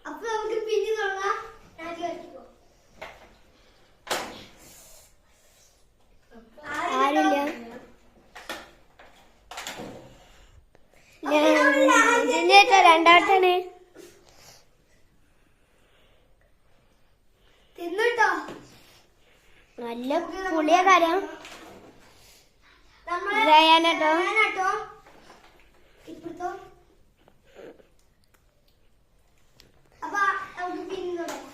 അപ്പൊ നമുക്ക് പിന്നെ തുടങ്ങാം. രണ്ടാമത്താണ് തിന്നിട്ടോ. നല്ല പുളിയ കാര്യം കേട്ടോ. ഇപ്പഴത്തോ അപ്പൊ നമുക്ക് പിന്നെ തുടങ്ങാം.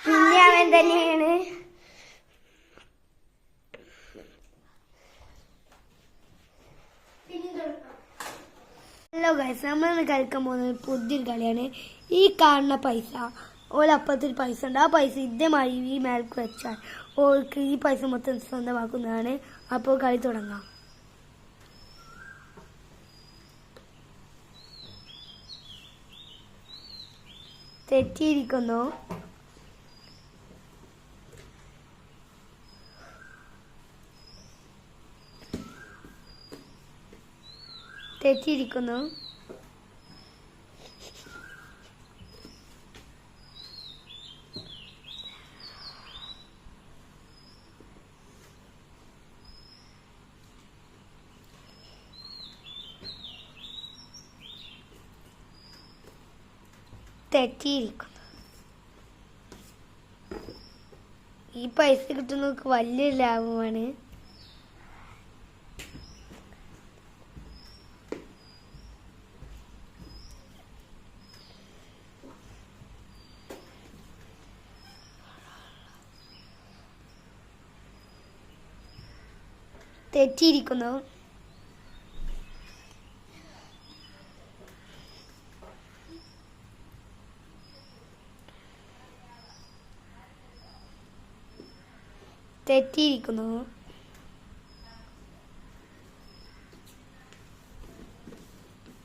പിന്നെ അവൻ തന്നെയാണ്. ഹലോ ഗൈസ്, നമ്മളിന്ന് കളിക്കാൻ പോകുന്നത് പുതിയൊരു കളിയാണ്. ഈ കാണുന്ന പൈസ ഓലപ്പത്തിൽ പൈസ ഉണ്ട്. ആ പൈസ ഇതേമാതിരി ഈ മേൽക്ക് വെച്ചാൽ ഓൾക്ക് ഈ പൈസ മൊത്തം സ്വന്തമാക്കുന്നതാണ്. അപ്പോൾ കളി തുടങ്ങാം. തെറ്റിയിരിക്കുന്നു. തെറ്റിയിരിക്കുന്നു. തെറ്റിയിരിക്കുന്നു. ഈ പൈസ കിട്ടുന്നവർക്ക് വലിയ ലാഭമാണ്. തെറ്റിയിരിക്കുന്നു. തെറ്റിയിരിക്കുന്നു.